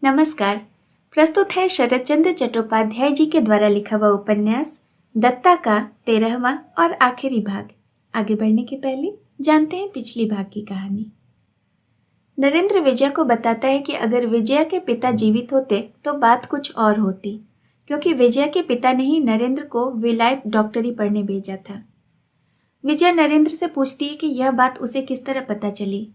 नमस्कार। प्रस्तुत है शरद चंद्र चट्टोपाध्याय जी के द्वारा लिखा हुआ उपन्यास दत्ता का 13वां और आखिरी भाग। आगे बढ़ने के पहले जानते हैं पिछली भाग की कहानी। नरेंद्र विजया को बताता है कि अगर विजया के पिता जीवित होते तो बात कुछ और होती, क्योंकि विजया के पिता ने ही नरेंद्र को विलायत डॉक्टरी पढ़ने भेजा था। विजया नरेंद्र से पूछती है कि यह बात उसे किस तरह पता चली।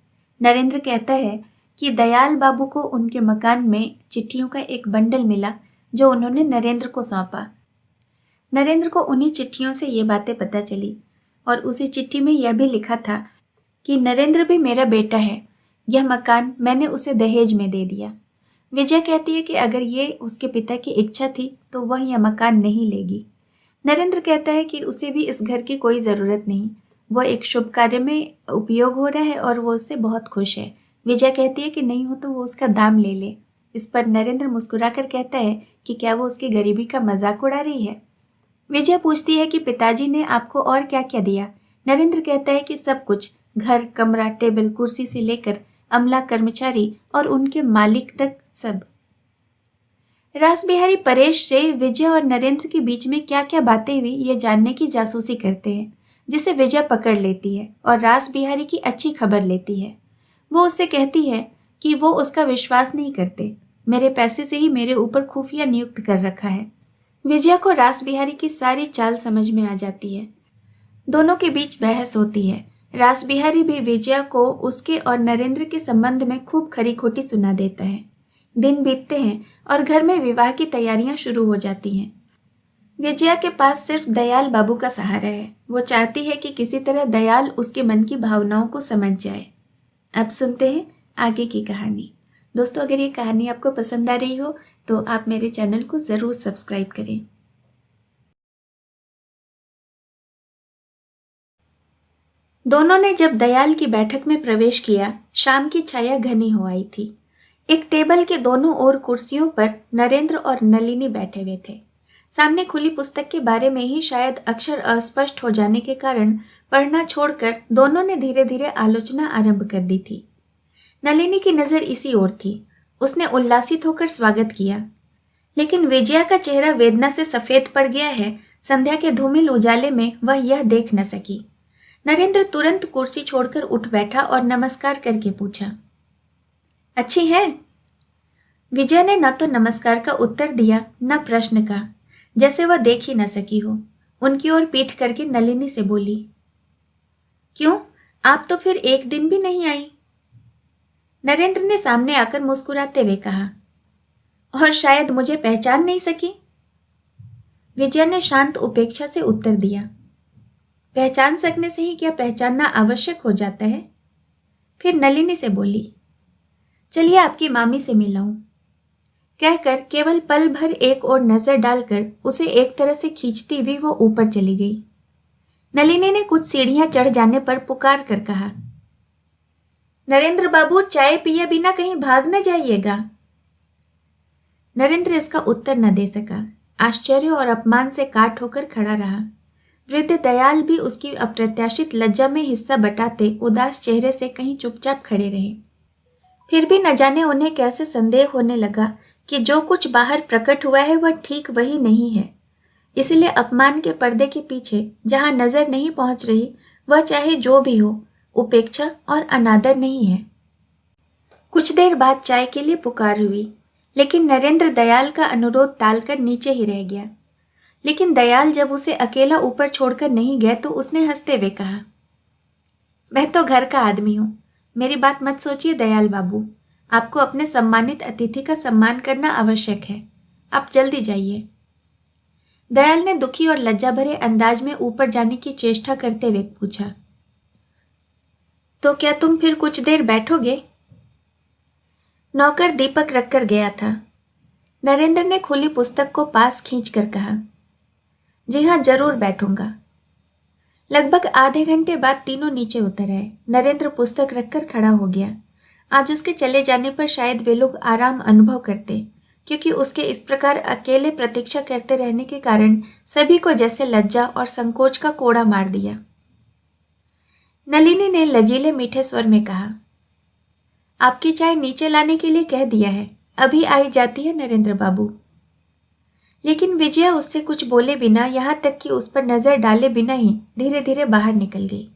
नरेंद्र कहता है कि दयाल बाबू को उनके मकान में चिट्ठियों का एक बंडल मिला जो उन्होंने नरेंद्र को सौंपा। नरेंद्र को उन्हीं चिट्ठियों से ये बातें पता चली और उसी चिट्ठी में यह भी लिखा था कि नरेंद्र भी मेरा बेटा है, यह मकान मैंने उसे दहेज में दे दिया। विजय कहती है कि अगर ये उसके पिता की इच्छा थी तो वह यह मकान नहीं लेगी। नरेंद्र कहता है कि उसे भी इस घर की कोई ज़रूरत नहीं, वह एक शुभ कार्य में उपयोग हो रहा है और वो उससे बहुत खुश है। विजय कहती है कि नहीं हो तो वो उसका दाम ले ले। इस पर नरेंद्र मुस्कुराकर कहता है कि क्या वो उसकी गरीबी का मजाक उड़ा रही है। विजय पूछती है कि पिताजी ने आपको और क्या क्या दिया। नरेंद्र कहता है कि सब कुछ, घर, कमरा, टेबल, कुर्सी से लेकर अमला, कर्मचारी और उनके मालिक तक सब। रास बिहारी परेश से विजय और नरेंद्र के बीच में क्या क्या बातें हुई ये जानने की जासूसी करते हैं, जिसे विजय पकड़ लेती है और रास बिहारी की अच्छी खबर लेती है। वो उससे कहती है कि वो उसका विश्वास नहीं करते, मेरे पैसे से ही मेरे ऊपर खुफिया नियुक्त कर रखा है। विजया को रास बिहारी की सारी चाल समझ में आ जाती है। दोनों के बीच बहस होती है। रास बिहारी भी विजया को उसके और नरेंद्र के संबंध में खूब खरी खोटी सुना देता है। दिन बीतते हैं और घर में विवाह की तैयारियां शुरू हो जाती हैं। विजया के पास सिर्फ दयाल बाबू का सहारा है। वो चाहती है कि किसी तरह दयाल उसके मन की भावनाओं को समझ जाए। अब सुनते हैं आगे की कहानी। दोस्तों, अगर ये कहानी आपको पसंद आ रही हो तो आप मेरे चैनल को ज़रूर सब्सक्राइब करें। दोनों ने जब दयाल की बैठक में प्रवेश किया, शाम की छाया घनी हो आई थी। एक टेबल के दोनों ओर कुर्सियों पर नरेंद्र और नलिनी बैठे हुए थे। सामने खुली पुस्तक के बारे में ही शायद अक्षर अस्पष्ट हो जाने के कारण पढ़ना छोड़कर दोनों ने धीरे धीरे आलोचना आरंभ कर दी थी। नलिनी की नज़र इसी ओर थी। उसने उल्लासित होकर स्वागत किया, लेकिन विजया का चेहरा वेदना से सफ़ेद पड़ गया है। संध्या के धूमिल उजाले में वह यह देख न सकी। नरेंद्र तुरंत कुर्सी छोड़कर उठ बैठा और नमस्कार करके पूछा, अच्छी है? विजया ने न तो नमस्कार का उत्तर दिया न प्रश्न का, जैसे वह देख ही न सकी हो। उनकी ओर पीठ करके नलिनी से बोली, क्यों, आप तो फिर एक दिन भी नहीं आई? नरेंद्र ने सामने आकर मुस्कुराते हुए कहा, और शायद मुझे पहचान नहीं सकी। विजया ने शांत उपेक्षा से उत्तर दिया, पहचान सकने से ही क्या पहचानना आवश्यक हो जाता है? फिर नलिनी से बोली, चलिए आपकी मामी से मिलाऊं। कहकर केवल पल भर एक और नजर डालकर उसे एक तरह से खींचती हुई वो ऊपर चली गई। नलिनी ने कुछ सीढ़ियां चढ़ जाने पर पुकार कर कहा, नरेंद्र बाबू, चाय पिए बिना कहीं भाग न जाइएगा। नरेंद्र इसका उत्तर न दे सका। आश्चर्य और अपमान से काट होकर खड़ा रहा। वृद्ध दयाल भी उसकी अप्रत्याशित लज्जा में हिस्सा बटाते उदास चेहरे से कहीं चुपचाप खड़े रहे। फिर भी न जाने उन्हें कैसे संदेह होने लगा कि जो कुछ बाहर प्रकट हुआ है वह ठीक वही नहीं है। इसलिए अपमान के पर्दे के पीछे जहां नजर नहीं पहुंच रही, वह चाहे जो भी हो, उपेक्षा और अनादर नहीं है। कुछ देर बाद चाय के लिए पुकार हुई, लेकिन नरेंद्र दयाल का अनुरोध टालकर नीचे ही रह गया। लेकिन दयाल जब उसे अकेला ऊपर छोड़कर नहीं गए तो उसने हंसते हुए कहा, मैं तो घर का आदमी हूँ, मेरी बात मत सोचिए दयाल बाबू। आपको अपने सम्मानित अतिथि का सम्मान करना आवश्यक है। आप जल्दी जाइए। दयाल ने दुखी और लज्जा भरे अंदाज में ऊपर जाने की चेष्टा करते हुए पूछा, तो क्या तुम फिर कुछ देर बैठोगे? नौकर दीपक रखकर गया था। नरेंद्र ने खुली पुस्तक को पास खींचकर कहा, जी हाँ, जरूर बैठूंगा। लगभग आधे घंटे बाद तीनों नीचे उतर आए। नरेंद्र पुस्तक रखकर खड़ा हो गया। आज उसके चले जाने पर शायद वे लोग आराम अनुभव करते, क्योंकि उसके इस प्रकार अकेले प्रतीक्षा करते रहने के कारण सभी को जैसे लज्जा और संकोच का कोड़ा मार दिया। नलिनी ने लजीले मीठे स्वर में कहा, आपकी चाय नीचे लाने के लिए कह दिया है, अभी आई जाती है नरेंद्र बाबू। लेकिन विजया उससे कुछ बोले बिना, यहाँ तक कि उस पर नजर डाले बिना ही धीरे धीरे बाहर निकल गई।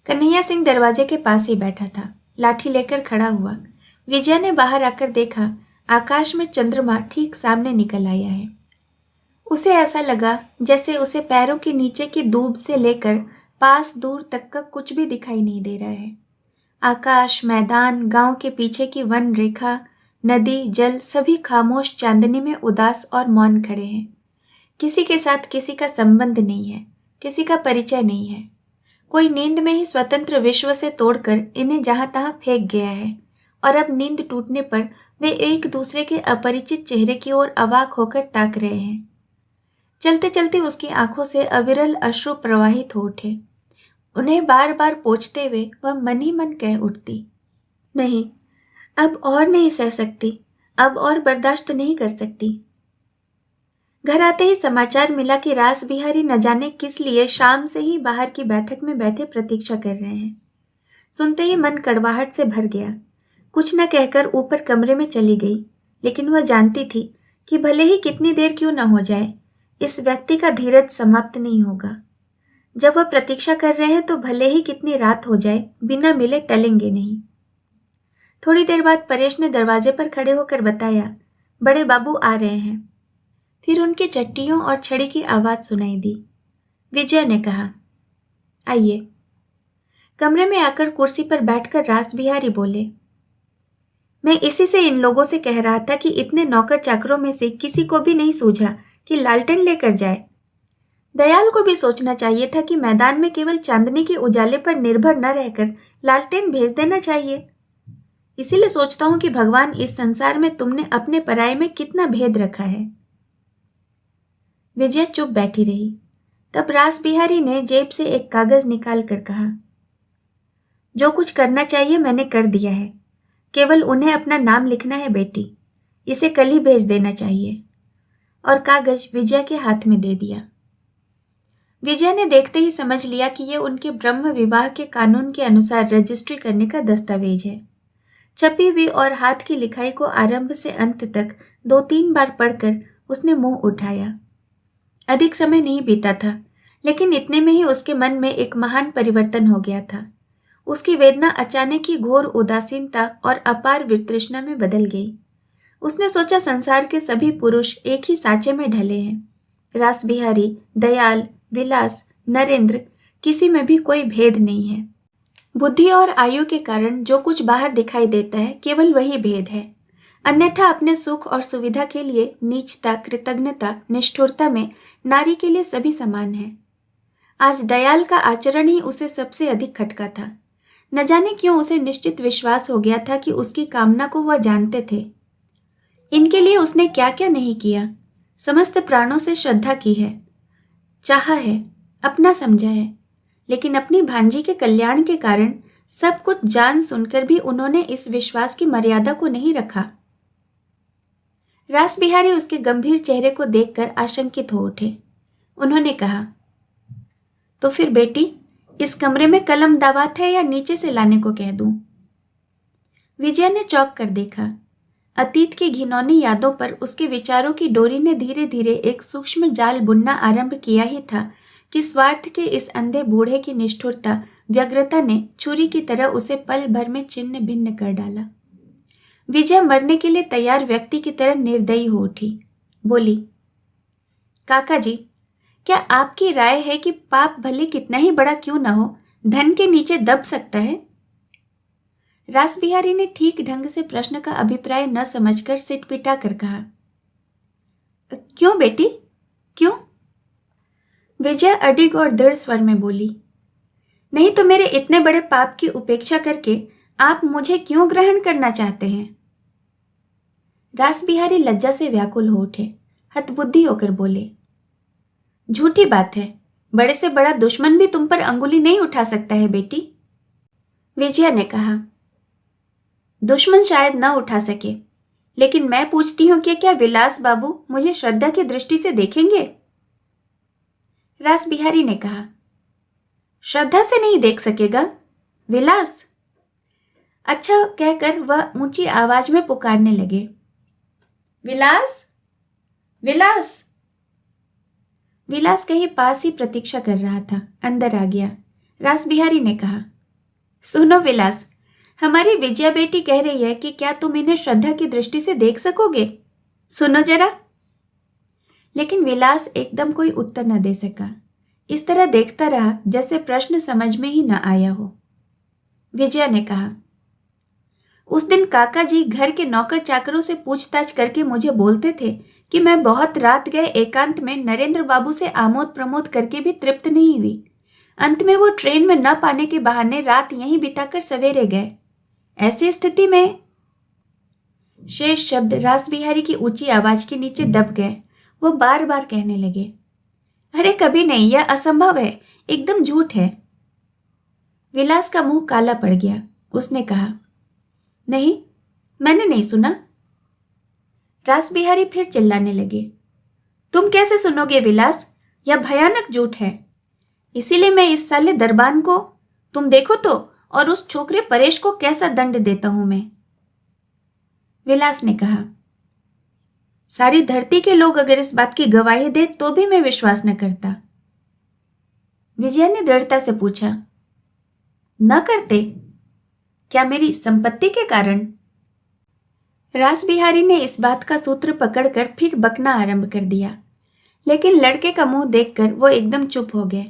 कन्हैया सिंह दरवाजे के पास ही बैठा था, लाठी लेकर खड़ा हुआ। विजया ने बाहर आकर देखा, आकाश में चंद्रमा ठीक सामने निकल आया है। उसे ऐसा लगा जैसे उसे पैरों के नीचे की दूब से लेकर पास दूर तक का कुछ भी दिखाई नहीं दे रहा है। आकाश, मैदान, गांव के पीछे की वन रेखा, नदी, जल सभी खामोश चांदनी में उदास और मौन खड़े हैं। किसी के साथ किसी का संबंध नहीं है, किसी का परिचय नहीं है। कोई नींद में ही स्वतंत्र विश्व से तोड़कर इन्हें जहां तहां फेंक गया है और अब नींद टूटने पर वे एक दूसरे के अपरिचित चेहरे की ओर अवाक होकर ताक रहे हैं। चलते चलते उसकी आंखों से अविरल अश्रु प्रवाहित हो उठे। उन्हें बार बार पोंछते हुए वह मन ही मन कह उठती, नहीं, अब और नहीं सह सकती, अब और बर्दाश्त नहीं कर सकती। घर आते ही समाचार मिला कि रास बिहारी न जाने किस लिए शाम से ही बाहर की बैठक में बैठे प्रतीक्षा कर रहे हैं। सुनते ही मन कड़वाहट से भर गया। कुछ न कहकर ऊपर कमरे में चली गई, लेकिन वह जानती थी कि भले ही कितनी देर क्यों न हो जाए, इस व्यक्ति का धीरज समाप्त नहीं होगा। जब वह प्रतीक्षा कर रहे हैं तो भले ही कितनी रात हो जाए, बिना मिले टलेंगे नहीं। थोड़ी देर बाद परेश ने दरवाजे पर खड़े होकर बताया, बड़े बाबू आ रहे हैं। फिर उनकी चट्टियों और छड़ी की आवाज सुनाई दी। विजय ने कहा, आइए। कमरे में आकर कुर्सी पर बैठकर रास बिहारी बोले, मैं इसी से इन लोगों से कह रहा था कि इतने नौकर चाकरों में से किसी को भी नहीं सूझा कि लालटेन लेकर जाए। दयाल को भी सोचना चाहिए था कि मैदान में केवल चांदनी के उजाले पर निर्भर न रहकर लालटेन भेज देना चाहिए। इसीलिए सोचता हूं कि भगवान, इस संसार में तुमने अपने पराये में कितना भेद रखा है। विजय चुप बैठी रही। तब रास बिहारी ने जेब से एक कागज निकाल कर कहा, जो कुछ करना चाहिए मैंने कर दिया है, केवल उन्हें अपना नाम लिखना है बेटी, इसे कल ही भेज देना चाहिए। और कागज विजय के हाथ में दे दिया। विजय ने देखते ही समझ लिया कि यह उनके ब्रह्म विवाह के कानून के अनुसार रजिस्ट्री करने का दस्तावेज है। छपी हुई और हाथ की लिखाई को आरंभ से अंत तक 2-3 बार पढ़कर उसने मुंह उठाया। अधिक समय नहीं बीता था, लेकिन इतने में ही उसके मन में एक महान परिवर्तन हो गया था। उसकी वेदना अचानक ही घोर उदासीनता और अपार वितृष्णा में बदल गई। उसने सोचा, संसार के सभी पुरुष एक ही सांचे में ढले हैं। रास बिहारी, दयाल, विलास, नरेंद्र, किसी में भी कोई भेद नहीं है। बुद्धि और आयु के कारण जो कुछ बाहर दिखाई देता है, केवल वही भेद है। अन्यथा अपने सुख और सुविधा के लिए नीचता, कृतज्ञता, निष्ठुरता में नारी के लिए सभी समान है। आज दयाल का आचरण ही उसे सबसे अधिक खटका था। न जाने क्यों उसे निश्चित विश्वास हो गया था कि उसकी कामना को वह जानते थे। इनके लिए उसने क्या क्या नहीं किया। समस्त प्राणों से श्रद्धा की है, चाहा है, अपना समझा है, लेकिन अपनी भांजी के कल्याण के कारण सब कुछ जान सुनकर भी उन्होंने इस विश्वास की मर्यादा को नहीं रखा। रास बिहारी उसके गंभीर चेहरे को देखकर आशंकित हो उठे। उन्होंने कहा, तो फिर बेटी, इस कमरे में कलम दावात है या नीचे से लाने को कह दूं? विजय ने चौंक कर देखा। अतीत की घिनौनी यादों पर उसके विचारों की डोरी ने धीरे धीरे एक सूक्ष्म जाल बुनना आरंभ किया ही था कि स्वार्थ के इस अंधे बूढ़े की निष्ठुरता, व्यग्रता ने छुरी की तरह उसे पल भर में छिन्न भिन्न कर डाला। विजय मरने के लिए तैयार व्यक्ति की तरह निर्दयी हो उठी। बोली, काका जी, क्या आपकी राय है कि पाप भले कितना ही बड़ा क्यों न हो, धन के नीचे दब सकता है? रास बिहारी ने ठीक ढंग से प्रश्न का अभिप्राय न समझकर सिट पिटा कर कहा, क्यों बेटी, क्यों? विजय अडिग और दृढ़ स्वर में बोली, नहीं तो मेरे इतने बड़े पाप की उपेक्षा करके आप मुझे क्यों ग्रहण करना चाहते हैं? रास बिहारी लज्जा से व्याकुल हो उठे, हतबुद्धि होकर बोले, झूठी बात है, बड़े से बड़ा दुश्मन भी तुम पर अंगुली नहीं उठा सकता है बेटी। विजया ने कहा, दुश्मन शायद न उठा सके, लेकिन मैं पूछती हूं कि क्या विलास बाबू मुझे श्रद्धा की दृष्टि से देखेंगे? रास बिहारी ने कहा, श्रद्धा से नहीं देख सकेगा विलास? अच्छा कहकर वह ऊंची आवाज में पुकारने लगे, विलास, विलास। विलास कहीं पास ही प्रतीक्षा कर रहा था, अंदर आ गया। रास बिहारी ने कहा, सुनो विलास, हमारी विजया बेटी कह रही है कि क्या तुम इन्हें श्रद्धा की दृष्टि से देख सकोगे? सुनो जरा। लेकिन विलास एकदम कोई उत्तर न दे सका। इस तरह देखता रहा जैसे प्रश्न समझ में ही न आया हो। विजया ने कहा, उस दिन काका जी घर के नौकर चाकरों से पूछताछ करके मुझे बोलते थे कि मैं बहुत रात गए एकांत में नरेंद्र बाबू से आमोद प्रमोद करके भी तृप्त नहीं हुई। अंत में वो ट्रेन में न पाने के बहाने रात यहीं बिताकर सवेरे गए। ऐसी स्थिति में शेष शब्द रास बिहारी की ऊंची आवाज के नीचे दब गए। वो बार बार कहने लगे, अरे कभी नहीं, यह असंभव है, एकदम झूठ है। विलास का मुंह काला पड़ गया। उसने कहा, नहीं, मैंने नहीं सुना। रास बिहारी फिर चिल्लाने लगे, तुम कैसे सुनोगे विलास, यह भयानक झूठ है। इसीलिए मैं इस साले दरबान को, तुम देखो तो, और उस छोकरे परेश को कैसा दंड देता हूं मैं। विलास ने कहा, सारी धरती के लोग अगर इस बात की गवाही दे तो भी मैं विश्वास न करता। विजया ने दृढ़ता से पूछा, न करते? क्या मेरी संपत्ति के कारण? रास बिहारी ने इस बात का सूत्र पकड़कर फिर बकना आरंभ कर दिया, लेकिन लड़के का मुंह देखकर वो एकदम चुप हो गए।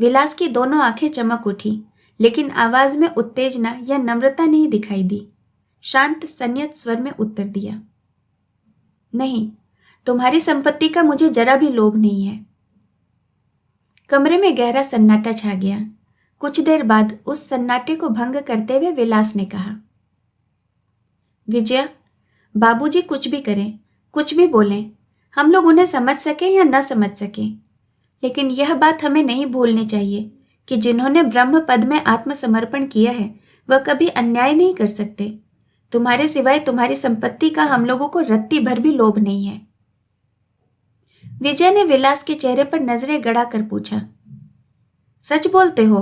विलास की दोनों आंखें चमक उठी, लेकिन आवाज में उत्तेजना या नम्रता नहीं दिखाई दी। शांत संयत स्वर में उत्तर दिया, नहीं, तुम्हारी संपत्ति का मुझे जरा भी लोभ नहीं है। कमरे में गहरा सन्नाटा छा गया। कुछ देर बाद उस सन्नाटे को भंग करते हुए विलास ने कहा, विजया, बाबूजी कुछ भी करें, कुछ भी बोलें, हम लोग उन्हें समझ सके या न समझ सके, लेकिन यह बात हमें नहीं भूलनी चाहिए कि जिन्होंने ब्रह्म पद में आत्मसमर्पण किया है वह कभी अन्याय नहीं कर सकते। तुम्हारे सिवाय तुम्हारी संपत्ति का हम लोगों को रत्ती भर भी लोभ नहीं है। विजय ने विलास के चेहरे पर नजरें गड़ाकर पूछा, सच बोलते हो?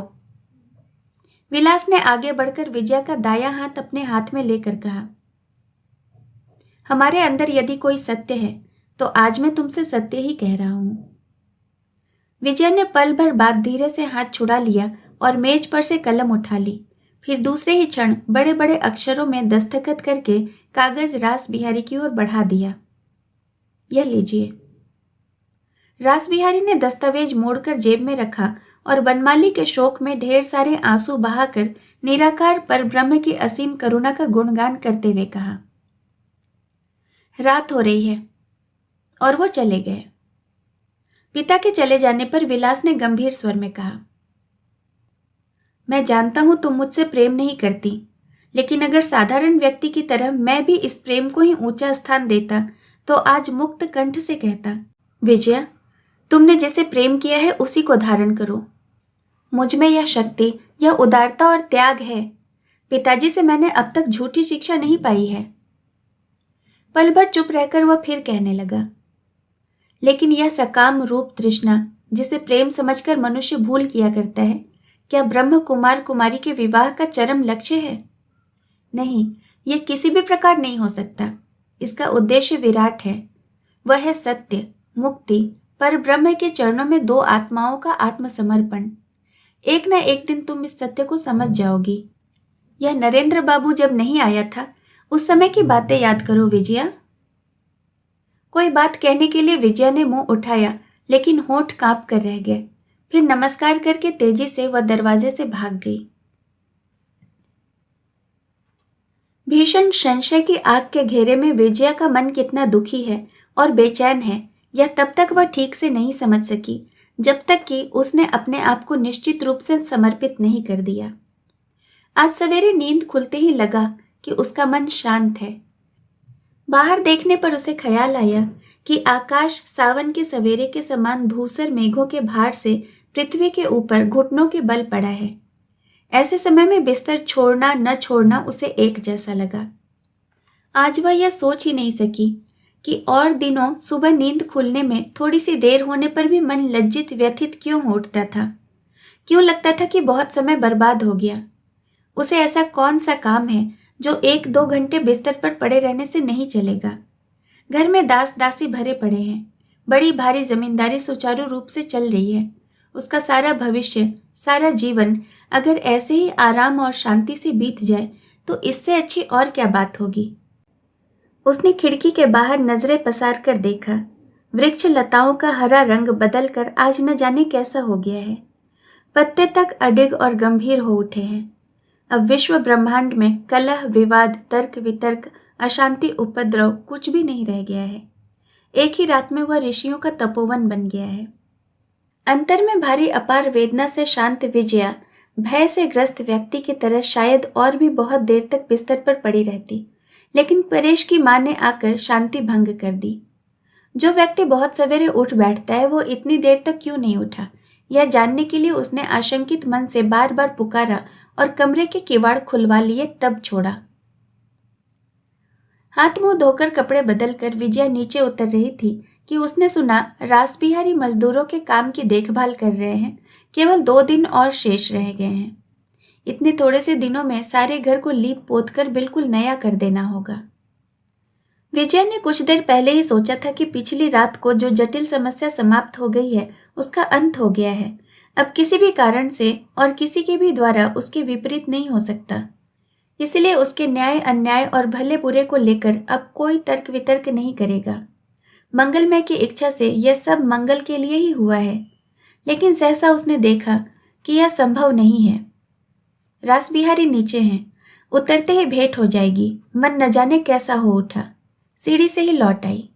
विलास ने आगे बढ़कर विजया का दायां हाथ अपने हाथ में लेकर कहा, हमारे अंदर यदि कोई सत्य है तो आज मैं तुमसे सत्य ही कह रहा हूं। विजय ने पल भर बाद धीरे से हाथ छुड़ा लिया और मेज पर से कलम उठा ली। फिर दूसरे ही क्षण बड़े बड़े अक्षरों में दस्तखत करके कागज रास बिहारी की ओर बढ़ा दिया। यह लीजिए। रास बिहारी ने दस्तावेज मोड़कर जेब में रखा और बनमाली के शोक में ढेर सारे आंसू बहाकर निराकार परब्रह्म की असीम करुणा का गुणगान करते हुए कहा, रात हो रही है। और वो चले गए। पिता के चले जाने पर विलास ने गंभीर स्वर में कहा, मैं जानता हूं तुम मुझसे प्रेम नहीं करती, लेकिन अगर साधारण व्यक्ति की तरह मैं भी इस प्रेम को ही ऊंचा स्थान देता तो आज मुक्त कंठ से कहता, विजया, तुमने जैसे प्रेम किया है उसी को धारण करो। मुझ में यह शक्ति, यह उदारता और त्याग है। पिताजी से मैंने अब तक झूठी शिक्षा नहीं पाई है। पल भर चुप रहकर वह फिर कहने लगा, लेकिन यह सकाम रूप तृष्णा जिसे प्रेम समझकर मनुष्य भूल किया करता है, क्या ब्रह्म कुमार कुमारी के विवाह का चरम लक्ष्य है? नहीं, यह किसी भी प्रकार नहीं हो सकता। इसका उद्देश्य विराट है। वह है सत्य, मुक्ति, पर ब्रह्म के चरणों में दो आत्माओं का आत्मसमर्पण। एक न एक दिन तुम इस सत्य को समझ जाओगी। यह नरेंद्र बाबू जब नहीं आया था उस समय की बातें याद करो विजया। कोई बात कहने के लिए विजया ने मुंह उठाया, लेकिन होंठ कांप कर रह गए। फिर नमस्कार करके तेजी से वह दरवाजे से भाग गई। भीषण संशय की आग के घेरे में विजया का मन कितना दुखी है और बेचैन है, यह तब तक वह ठीक से नहीं समझ सकी जब तक कि उसने अपने आप को निश्चित रूप से समर्पित नहीं कर दिया। आज सवेरे नींद खुलते ही लगा कि उसका मन शांत है। बाहर देखने पर उसे ख्याल आया कि आकाश सावन के सवेरे के समान धूसर मेघों के भार से पृथ्वी के ऊपर घुटनों के बल पड़ा है। ऐसे समय में बिस्तर छोड़ना न छोड़ना उसे एक जैसा लगा। आज वह यह सोच ही नहीं सकी कि और दिनों सुबह नींद खुलने में थोड़ी सी देर होने पर भी मन लज्जित व्यथित क्यों उठता था। क्यों लगता था कि बहुत समय बर्बाद हो गया। उसे ऐसा कौन सा काम है जो 1-2 घंटे बिस्तर पर पड़े रहने से नहीं चलेगा। घर में दास दासी भरे पड़े हैं। बड़ी भारी जमींदारी सुचारू रूप से चल रही है। उसका सारा भविष्य, सारा जीवन अगर ऐसे ही आराम और शांति से बीत जाए तो इससे अच्छी और क्या बात होगी। उसने खिड़की के बाहर नजरें पसार कर देखा। वृक्ष लताओं का हरा रंग बदलकर आज न जाने कैसा हो गया है। पत्ते तक अडिग और गंभीर हो उठे हैं। अब विश्व ब्रह्मांड में कलह, विवाद, तर्क वितर्क, अशांति, उपद्रव कुछ भी नहीं रह गया है। एक ही रात में वह ऋषियों का तपोवन बन गया है। अंतर में भारी अपार वेदना से शांत विजया भय से ग्रस्त व्यक्ति की तरह शायद और भी बहुत देर तक बिस्तर पर पड़ी रहती, लेकिन परेश की मां ने आकर शांति भंग कर दी। जो व्यक्ति बहुत सवेरे उठ बैठता है वो इतनी देर तक क्यों नहीं उठा, यह जानने के लिए उसने आशंकित मन से बार बार पुकारा और कमरे के किवाड़ खुलवा लिए, तब छोड़ा। हाथ मुंह धोकर कपड़े बदलकर विजया नीचे उतर रही थी कि उसने सुना रासबिहारी मजदूरों के काम की देखभाल कर रहे हैं। केवल 2 दिन और शेष रह गए हैं। इतने थोड़े से दिनों में सारे घर को लीप पोत कर बिल्कुल नया कर देना होगा। विजया ने कुछ देर पहले ही सोचा था कि पिछली रात को जो जटिल समस्या समाप्त हो गई है उसका अंत हो गया है। अब किसी भी कारण से और किसी के भी द्वारा उसके विपरीत नहीं हो सकता। इसलिए उसके न्याय, अन्याय और भले बुरे को लेकर अब कोई तर्क वितर्क नहीं करेगा। मंगलमय की इच्छा से यह सब मंगल के लिए ही हुआ है, लेकिन सहसा उसने देखा कि यह संभव नहीं है। रासबिहारी नीचे हैं, उतरते ही भेंट हो जाएगी। मन न जाने कैसा हो उठा। सीढ़ी से ही लौट आई।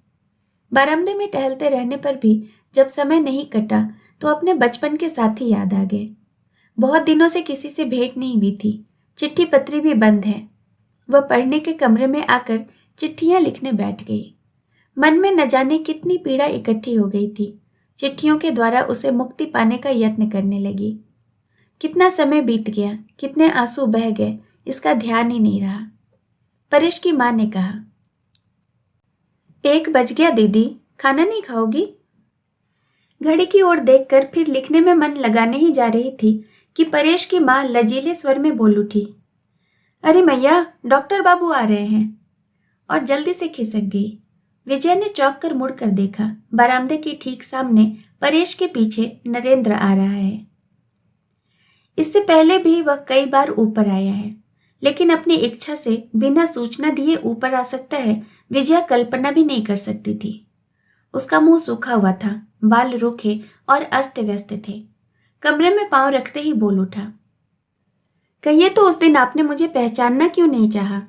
बरामदे में टहलते रहने पर भी जब समय नहीं कटा तो अपने बचपन के साथी याद आ गए। बहुत दिनों से किसी से भेंट नहीं हुई थी। चिट्ठी पत्री भी बंद है। वह पढ़ने के कमरे में आकर चिट्ठियां लिखने बैठ गई। मन में न जाने कितनी पीड़ा इकट्ठी हो गई थी। चिट्ठियों के द्वारा उसे मुक्ति पाने का यत्न करने लगी। कितना समय बीत गया, कितने आंसू बह गए, इसका ध्यान ही नहीं रहा। परेश की मां ने कहा, 1 बज गया दीदी, खाना नहीं खाओगी? घड़ी की ओर देखकर फिर लिखने में मन लगाने ही जा रही थी कि परेश की मां लजीले स्वर में बोल उठी, अरे मैया, डॉक्टर बाबू आ रहे हैं, और जल्दी से खिसक गई। विजय ने चौंक कर मुड़कर देखा। बरामदे के ठीक सामने परेश के पीछे नरेंद्र आ रहा है। इससे पहले भी वह कई बार ऊपर आया है, लेकिन अपनी इच्छा से बिना सूचना दिए ऊपर आ सकता है, विजया कल्पना भी नहीं कर सकती थी। उसका मुंह सूखा हुआ था, बाल रूखे और अस्त व्यस्त थे। कमरे में पांव रखते ही बोल उठा, कहिए तो उस दिन आपने मुझे पहचानना क्यों नहीं चाहा?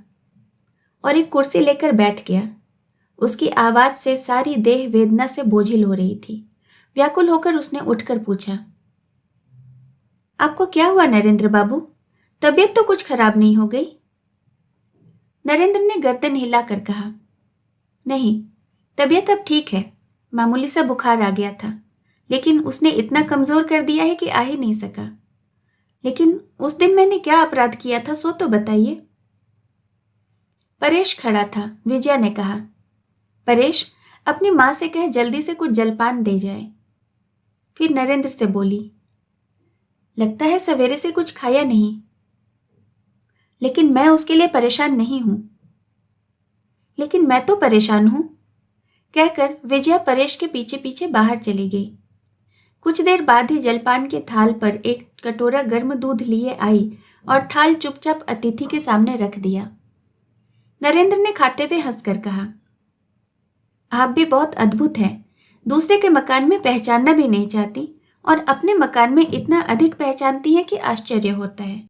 और एक कुर्सी लेकर बैठ गया। उसकी आवाज से सारी देह वेदना से बोझिल हो रही थी। व्याकुल होकर उसने उठकर पूछा, आपको क्या हुआ नरेंद्र बाबू? तबीयत तो कुछ खराब नहीं हो गई? नरेंद्र ने गर्दन हिलाकर कहा, नहीं, तबीयत अब ठीक है। मामूली सा बुखार आ गया था, लेकिन उसने इतना कमजोर कर दिया है कि आ ही नहीं सका। लेकिन उस दिन मैंने क्या अपराध किया था, सो तो बताइए। परेश खड़ा था। विजया ने कहा, परेश, अपनी मां से कह जल्दी से कुछ जलपान दे जाए। फिर नरेंद्र से बोली, लगता है सवेरे से कुछ खाया नहीं। लेकिन मैं उसके लिए परेशान नहीं हूं। लेकिन मैं तो परेशान हूं, कहकर विजया परेश के पीछे पीछे बाहर चली गई। कुछ देर बाद ही जलपान के थाल पर एक कटोरा गर्म दूध लिए आई और थाल चुपचाप अतिथि के सामने रख दिया। नरेंद्र ने खाते हुए हंसकर कहा, आप भी बहुत अद्भुत हैं। दूसरे के मकान में पहचानना भी नहीं चाहती और अपने मकान में इतना अधिक पहचानती हैं कि आश्चर्य होता है।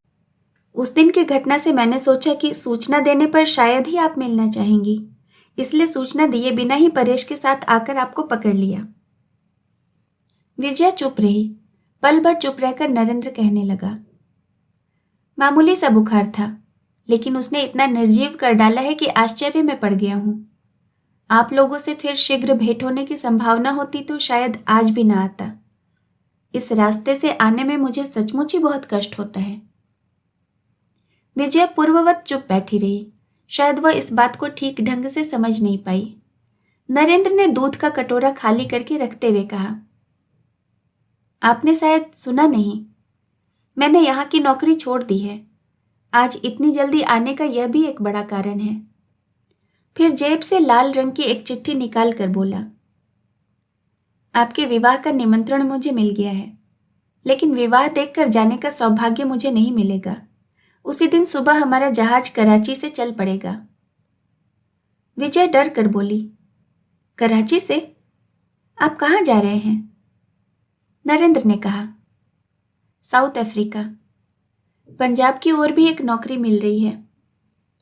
उस दिन की घटना से मैंने सोचा कि सूचना देने पर शायद ही आप मिलना चाहेंगी, इसलिए सूचना दिए बिना ही परेश के साथ आकर आपको पकड़ लिया। विजया चुप रही। पल भर चुप रहकर नरेंद्र कहने लगा, मामूली सा बुखार था, लेकिन उसने इतना निर्जीव कर डाला है कि आश्चर्य में पड़ गया हूं। आप लोगों से फिर शीघ्र भेंट होने की संभावना होती तो शायद आज भी ना आता। इस रास्ते से आने में मुझे सचमुच ही बहुत कष्ट होता है। विजया पूर्ववत चुप बैठी रही। शायद वह इस बात को ठीक ढंग से समझ नहीं पाई। नरेंद्र ने दूध का कटोरा खाली करके रखते हुए कहा, आपने शायद सुना नहीं, मैंने यहाँ की नौकरी छोड़ दी है। आज इतनी जल्दी आने का यह भी एक बड़ा कारण है। फिर जेब से लाल रंग की एक चिट्ठी निकाल कर बोला, आपके विवाह का निमंत्रण मुझे मिल गया है, लेकिन विवाह देखकर जाने का सौभाग्य मुझे नहीं मिलेगा। उसी दिन सुबह हमारा जहाज कराची से चल पड़ेगा। विजय डर कर बोली, कराची से? आप कहाँ जा रहे हैं? नरेंद्र ने कहा, साउथ अफ्रीका। पंजाब की ओर भी एक नौकरी मिल रही है,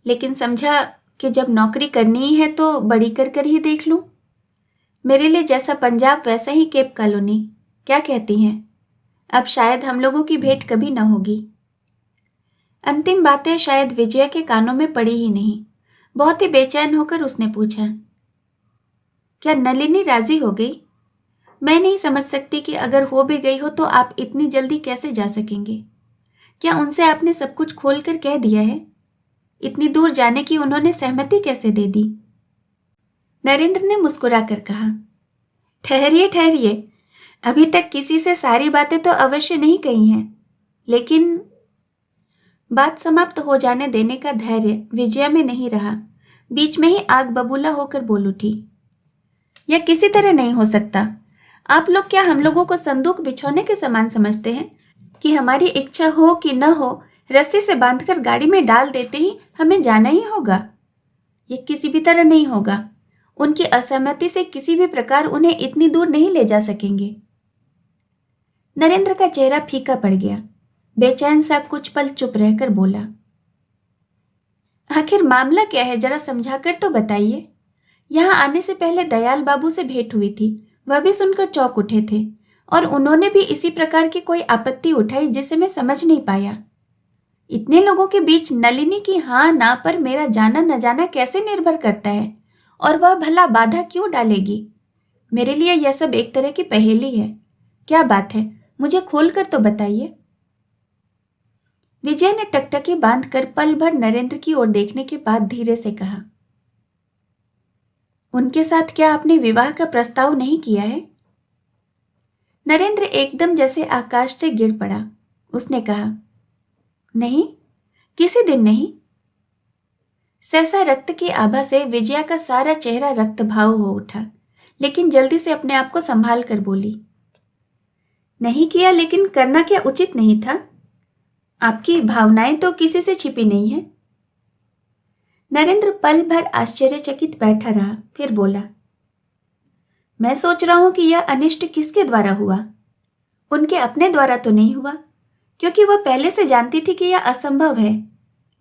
लेकिन समझा कि जब नौकरी करनी ही है तो बड़ी कर ही देख लूं। मेरे लिए जैसा पंजाब वैसा ही केप कॉलोनी। क्या कहती हैं? अब शायद हम लोगों की भेंट कभी न होगी। अंतिम बातें शायद विजया के कानों में पड़ी ही नहीं। बहुत ही बेचैन होकर उसने पूछा, क्या नलिनी राजी हो गई? मैं नहीं समझ सकती कि अगर हो भी गई हो तो आप इतनी जल्दी कैसे जा सकेंगे? क्या उनसे आपने सब कुछ खोल कर कह दिया है? इतनी दूर जाने की उन्होंने सहमति कैसे दे दी? नरेंद्र ने मुस्कुरा कर कहा, ठहरिए ठहरिए, अभी तक किसी से सारी बातें तो अवश्य नहीं कही हैं, लेकिन बात समाप्त हो जाने देने का धैर्य विजया में नहीं रहा। बीच में ही आग बबूला होकर बोल उठी, यह किसी तरह नहीं हो सकता। आप लोग क्या हम लोगों को संदूक बिछौने के समान समझते हैं कि हमारी इच्छा हो कि न हो रस्सी से बांधकर गाड़ी में डाल देते ही हमें जाना ही होगा? ये किसी भी तरह नहीं होगा। उनकी असहमति से किसी भी प्रकार उन्हें इतनी दूर नहीं ले जा सकेंगे। नरेंद्र का चेहरा फीका पड़ गया। बेचैन सा कुछ पल चुप रहकर बोला, आखिर मामला क्या है, जरा समझाकर तो बताइए। यहाँ आने से पहले दयाल बाबू से भेंट हुई थी, वह भी सुनकर चौंक उठे थे और उन्होंने भी इसी प्रकार की कोई आपत्ति उठाई जिसे मैं समझ नहीं पाया। इतने लोगों के बीच नलिनी की हाँ ना पर मेरा जाना न जाना कैसे निर्भर करता है, और वह भला बाधा क्यों डालेगी? मेरे लिए यह सब एक तरह की पहेली है। क्या बात है, मुझे खोलकर तो बताइए। विजय ने टकटकी बांधकर पल भर नरेंद्र की ओर देखने के बाद धीरे से कहा, उनके साथ क्या आपने विवाह का प्रस्ताव नहीं किया है? नरेंद्र एकदम जैसे आकाश से गिर पड़ा। उसने कहा, नहीं, किसी दिन नहीं। सहसा रक्त की आभा से विजया का सारा चेहरा रक्त भाव हो उठा, लेकिन जल्दी से अपने आप को संभाल कर बोली, नहीं किया, लेकिन करना क्या उचित नहीं था? आपकी भावनाएं तो किसी से छिपी नहीं है। नरेंद्र पल भर आश्चर्यचकित बैठा रहा, फिर बोला, मैं सोच रहा हूं कि यह अनिष्ट किसके द्वारा हुआ। उनके अपने द्वारा तो नहीं हुआ, क्योंकि वह पहले से जानती थी कि यह असंभव है।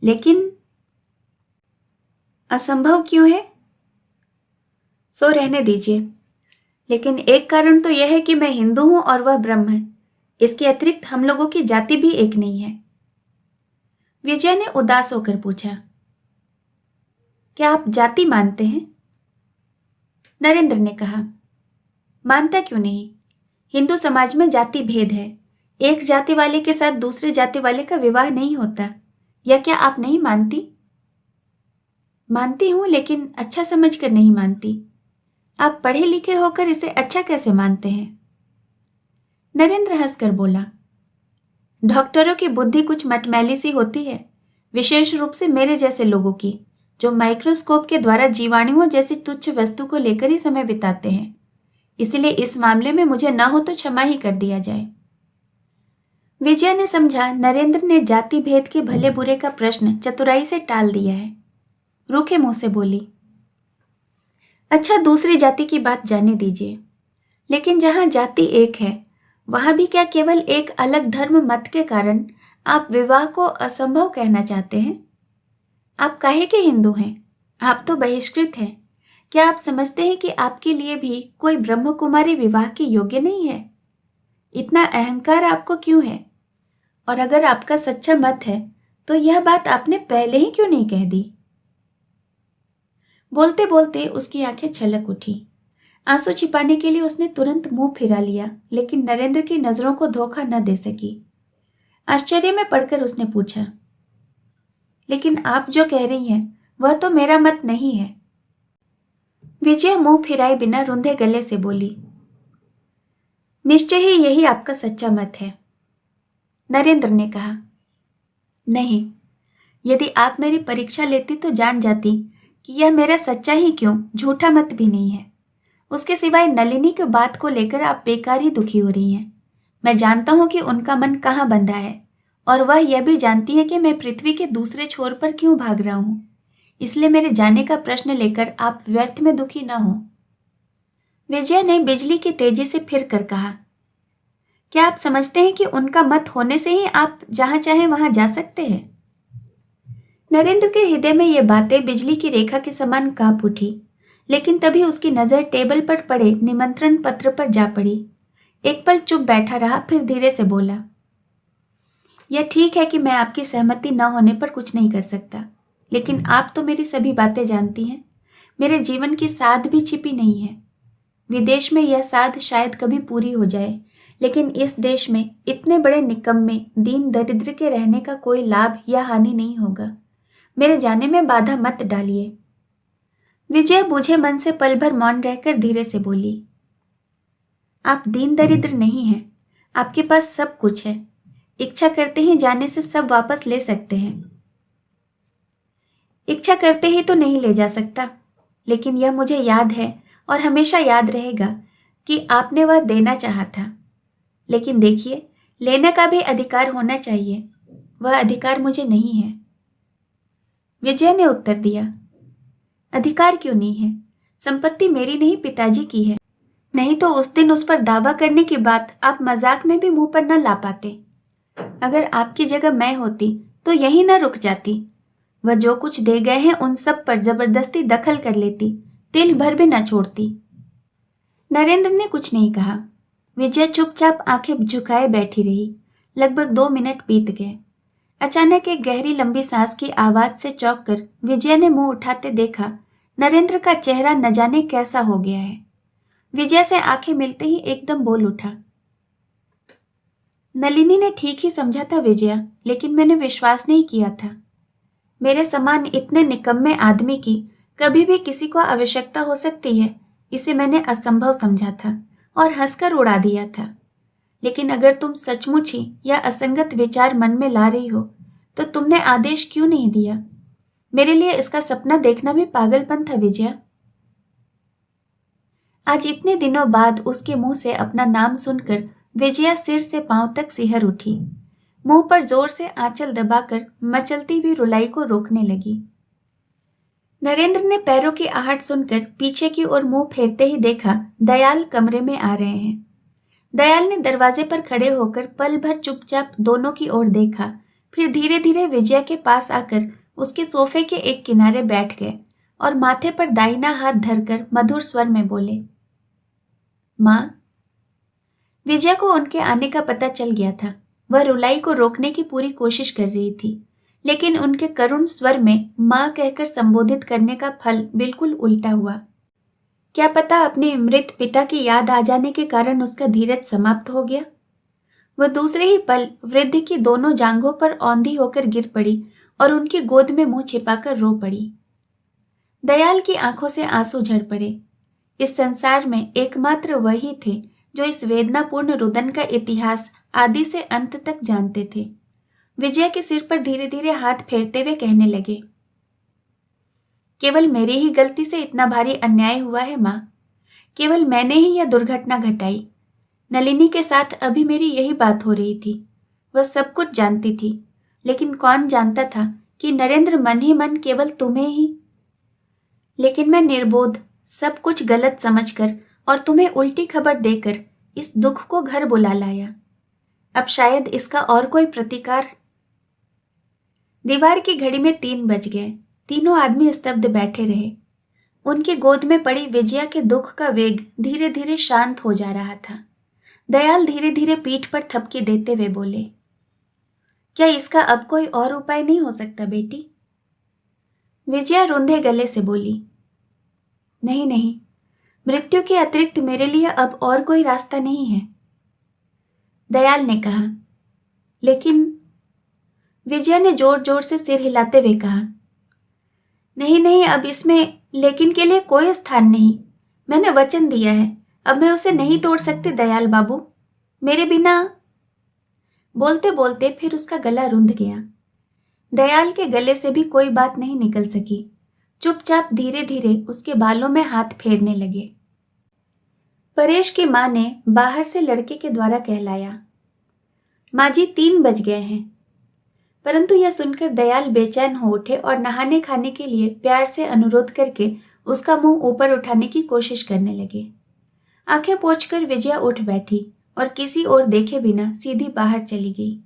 लेकिन असंभव क्यों है? सो रहने दीजिए। लेकिन एक कारण तो यह है कि मैं हिंदू हूं और वह ब्रह्म है। इसके अतिरिक्त हम लोगों की जाति भी एक नहीं है। विजय ने उदास होकर पूछा, क्या आप जाति मानते हैं? नरेंद्र ने कहा, मानता क्यों नहीं? हिंदू समाज में जाति भेद है। एक जाति वाले के साथ दूसरे जाति वाले का विवाह नहीं होता। यह क्या आप नहीं मानती? मानती हूं, लेकिन अच्छा समझकर नहीं मानती। आप पढ़े लिखे होकर इसे अच्छा कैसे मानते हैं? नरेंद्र हंसकर बोला, डॉक्टरों की बुद्धि कुछ मटमैली सी होती है, विशेष रूप से मेरे जैसे लोगों की, जो माइक्रोस्कोप के द्वारा जीवाणुओं जैसी तुच्छ वस्तु को लेकर ही समय बिताते हैं। इसलिए इस मामले में मुझे न हो तो क्षमा ही कर दिया जाए। विजय ने समझा नरेंद्र ने जाति भेद के भले बुरे का प्रश्न चतुराई से टाल दिया है। रूखे मुंह से बोली, अच्छा, दूसरी जाति की बात जाने दीजिए, लेकिन जहां जाति एक है वहां भी क्या केवल एक अलग धर्म मत के कारण आप विवाह को असंभव कहना चाहते हैं? आप काहे के हिंदू हैं? आप तो बहिष्कृत हैं। क्या आप समझते हैं कि आपके लिए भी कोई ब्रह्म कुमारी विवाह के योग्य नहीं है? इतना अहंकार आपको क्यों है? और अगर आपका सच्चा मत है तो यह बात आपने पहले ही क्यों नहीं कह दी? बोलते बोलते उसकी आंखें छलक उठी। आंसू छिपाने के लिए उसने तुरंत मुंह फिरा लिया, लेकिन नरेंद्र की नजरों को धोखा न दे सकी। आश्चर्य में पड़कर उसने पूछा, लेकिन आप जो कह रही हैं वह तो मेरा मत नहीं है। विजय मुंह फिराए बिना रुंधे गले से बोली, निश्चय ही यही आपका सच्चा मत है। नरेंद्र ने कहा, नहीं, यदि आप मेरी परीक्षा लेती तो जान जाती कि यह मेरा सच्चा ही क्यों, झूठा मत भी नहीं है। उसके सिवाय नलिनी की बात को लेकर आप बेकार ही दुखी हो रही हैं। मैं जानता हूं कि उनका मन कहाँ बंधा है, और वह यह भी जानती है कि मैं पृथ्वी के दूसरे छोर पर क्यों भाग रहा हूं। इसलिए मेरे जाने का प्रश्न लेकर आप व्यर्थ में दुखी न हो। विजया ने बिजली की तेजी से फिर कर कहा, क्या आप समझते हैं कि उनका मत होने से ही आप जहां चाहें वहां जा सकते हैं? नरेंद्र के हृदय में ये बातें बिजली की रेखा के समान कांप उठी, लेकिन तभी उसकी नजर टेबल पर पड़े निमंत्रण पत्र पर जा पड़ी। एक पल चुप बैठा रहा, फिर धीरे से बोला, यह ठीक है कि मैं आपकी सहमति न होने पर कुछ नहीं कर सकता, लेकिन आप तो मेरी सभी बातें जानती हैं। मेरे जीवन की साध भी छिपी नहीं है। विदेश में यह साध शायद कभी पूरी हो जाए, लेकिन इस देश में इतने बड़े निकम्मे दीन दरिद्र के रहने का कोई लाभ या हानि नहीं होगा। मेरे जाने में बाधा मत डालिए। विजय बूझे मन से पल भर मौन रहकर धीरे से बोली, आप दीन दरिद्र नहीं हैं। आपके पास सब कुछ है। इच्छा करते ही जाने से सब वापस ले सकते हैं। इच्छा करते ही तो नहीं ले जा सकता, लेकिन यह मुझे याद है और हमेशा याद रहेगा कि आपने वह देना चाहा था। लेकिन देखिए, लेने का भी अधिकार होना चाहिए। वह अधिकार मुझे नहीं है। विजय ने उत्तर दिया, अधिकार क्यों नहीं है? संपत्ति मेरी नहीं, पिताजी की है। नहीं तो उस दिन उस पर दावा करने की बात आप मजाक में भी मुंह पर न ला पाते। अगर आपकी जगह मैं होती तो यही न रुक जाती। वह जो कुछ दे गए हैं उन सब पर जबरदस्ती दखल कर लेती, तिल भर भी न छोड़ती। नरेंद्र ने कुछ नहीं कहा। विजय चुपचाप आंखें झुकाए बैठी रही। लगभग 2 मिनट बीत गए। अचानक एक गहरी लंबी सांस की आवाज से चौंक कर विजय ने मुंह उठाते देखा, नरेंद्र का चेहरा न जाने कैसा हो गया है। विजय से आंखें मिलते ही एकदम बोल उठा, नलिनी ने ठीक ही समझा था विजया, लेकिन मैंने विश्वास नहीं किया था। मेरे समान इतने निकम्मे आदमी की कभी भी किसी को आवश्यकता हो सकती है, इसे मैंने असंभव समझा था और हंसकर उड़ा दिया था। लेकिन अगर तुम सचमुच ही यह असंगत विचार मन में ला रही हो, तो तुमने आदेश क्यों नहीं दिया? मेरे लिए इसका सपना देखना भी पागलपन था विजया। आज इतने दिनों बाद उसके मुंह से अपना नाम सुनकर विजया सिर से पांव तक सिहर उठी। मुंह पर जोर से आंचल दबाकर मचलती हुई रुलाई को रोकने लगी। नरेंद्र ने पैरों की आहट सुनकर पीछे की ओर मुंह फेरते ही देखा, दयाल कमरे में आ रहे हैं। दयाल ने दरवाजे पर खड़े होकर पल भर चुपचाप दोनों की ओर देखा, फिर धीरे धीरे विजया के पास आकर उसके सोफे के एक किनारे बैठ गए और माथे पर दाहिना हाथ धरकर मधुर स्वर में बोले, माँ। विजया को उनके आने का पता चल गया था। वह रुलाई को रोकने की पूरी कोशिश कर रही थी, लेकिन उनके करुण स्वर में माँ कहकर संबोधित करने का फल बिल्कुल उल्टा हुआ। क्या पता अपने मृत पिता की याद आ जाने के कारण उसका धीरज समाप्त हो गया। वह दूसरे ही पल वृद्ध की दोनों जांघों पर औंधी होकर गिर पड़ी और उनकी गोद में मुंह छिपाकर रो पड़ी। दयाल की आंखों से आंसू झड़ पड़े। इस संसार में एकमात्र वही थे जो इस वेदनापूर्ण रुदन का इतिहास आदि से अंत तक जानते थे। विजय के सिर पर धीरे धीरे हाथ फेरते हुए कहने लगे, केवल मेरी ही गलती से इतना भारी अन्याय हुआ है माँ। केवल मैंने ही यह दुर्घटना घटाई। नलिनी के साथ अभी मेरी यही बात हो रही थी। वह सब कुछ जानती थी, लेकिन कौन जानता था कि नरेंद्र मन ही मन केवल तुम्हें ही। लेकिन मैं निर्बोध, सब कुछ गलत समझकर और तुम्हें उल्टी खबर देकर इस दुख को घर बुला लाया। अब शायद इसका और कोई प्रतिकार। दीवार की घड़ी में 3 बज गए। तीनों आदमी स्तब्ध बैठे रहे। उनकी गोद में पड़ी विजया के दुख का वेग धीरे धीरे शांत हो जा रहा था। दयाल धीरे धीरे पीठ पर थपकी देते हुए बोले, क्या इसका अब कोई और उपाय नहीं हो सकता बेटी? विजया रुंधे गले से बोली, नहीं नहीं, मृत्यु के अतिरिक्त मेरे लिए अब और कोई रास्ता नहीं है। दयाल ने कहा, लेकिन विजया ने जोर जोर से सिर हिलाते हुए कहा, नहीं नहीं, अब इसमें लेकिन के लिए कोई स्थान नहीं। मैंने वचन दिया है, अब मैं उसे नहीं तोड़ सकती दयाल बाबू। मेरे बिना। बोलते बोलते फिर उसका गला रुंध गया। दयाल के गले से भी कोई बात नहीं निकल सकी। चुपचाप धीरे धीरे उसके बालों में हाथ फेरने लगे। परेश की माँ ने बाहर से लड़के के द्वारा कहलाया, माँ जी 3 बज गए हैं। परंतु यह सुनकर दयाल बेचैन हो उठे और नहाने खाने के लिए प्यार से अनुरोध करके उसका मुंह ऊपर उठाने की कोशिश करने लगे। आंखें पोंछकर विजया उठ बैठी और किसी ओर देखे बिना सीधी बाहर चली गई।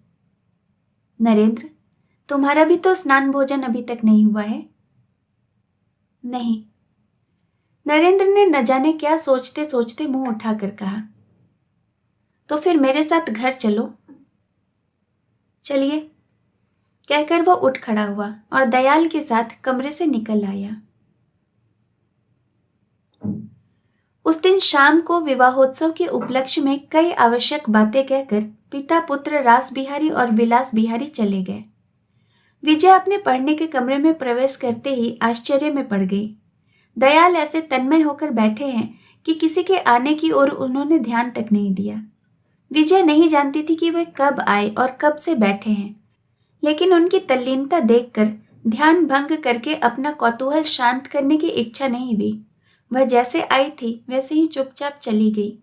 नरेंद्र, तुम्हारा भी तो स्नान भोजन अभी तक नहीं हुआ है? नहीं। नरेंद्र ने न जाने क्या सोचते सोचते मुंह उठाकर कहा। तो फिर मेरे साथ घर चलो। चलिए, कहकर वह उठ खड़ा हुआ और दयाल के साथ कमरे से निकल आया। उस दिन शाम को विवाहोत्सव के उपलक्ष्य में कई आवश्यक बातें कहकर पिता पुत्र रास बिहारी और विलास बिहारी चले गए। विजय अपने पढ़ने के कमरे में प्रवेश करते ही आश्चर्य में पड़ गई। दयाल ऐसे तन्मय होकर बैठे हैं कि किसी के आने की ओर उन्होंने ध्यान तक नहीं दिया। विजय नहीं जानती थी कि वे कब आए और कब से बैठे हैं, लेकिन उनकी तल्लीनता देखकर ध्यान भंग करके अपना कौतूहल शांत करने की इच्छा नहीं हुई। वह जैसे आई थी वैसे ही चुपचाप चली गई,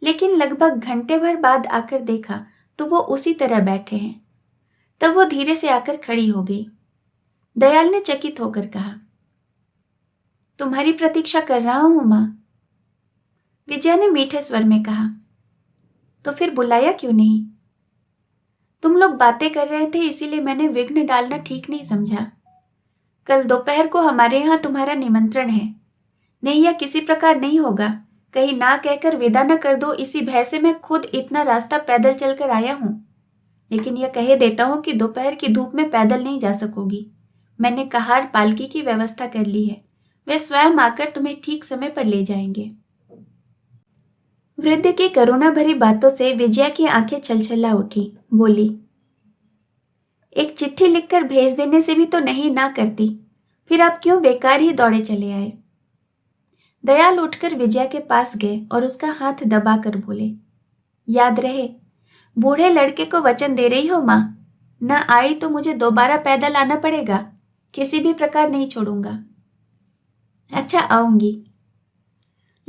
लेकिन लगभग घंटे भर बाद आकर देखा तो वो उसी तरह बैठे हैं। तब वो धीरे से आकर खड़ी हो गई। दयाल ने चकित होकर कहा, तुम्हारी प्रतीक्षा कर रहा हूं मां। विजया ने मीठे स्वर में कहा, तो फिर बुलाया क्यों नहीं? तुम लोग बातें कर रहे थे इसीलिए मैंने विघ्न डालना ठीक नहीं समझा। कल दोपहर को हमारे यहाँ तुम्हारा निमंत्रण है। नहीं, यह किसी प्रकार नहीं होगा। कहीं ना कहकर विदा न कर दो, इसी भय से मैं खुद इतना रास्ता पैदल चलकर आया हूँ। लेकिन यह कहे देता हूँ कि दोपहर की धूप में पैदल नहीं जा सकोगी। मैंने कहार पालकी की व्यवस्था कर ली है। वे स्वयं आकर तुम्हें ठीक समय पर ले जाएंगे। वृद्ध की करुणा भरी बातों से विजया की आंखें छलछला उठी। बोली, एक चिट्ठी लिखकर भेज देने से भी तो नहीं ना करती, फिर आप क्यों बेकार ही दौड़े चले आए? दयाल उठकर विजया के पास गए और उसका हाथ दबाकर बोले, याद रहे, बूढ़े लड़के को वचन दे रही हो मां, न आई तो मुझे दोबारा पैदल आना पड़ेगा। किसी भी प्रकार नहीं छोड़ूंगा। अच्छा, आऊंगी।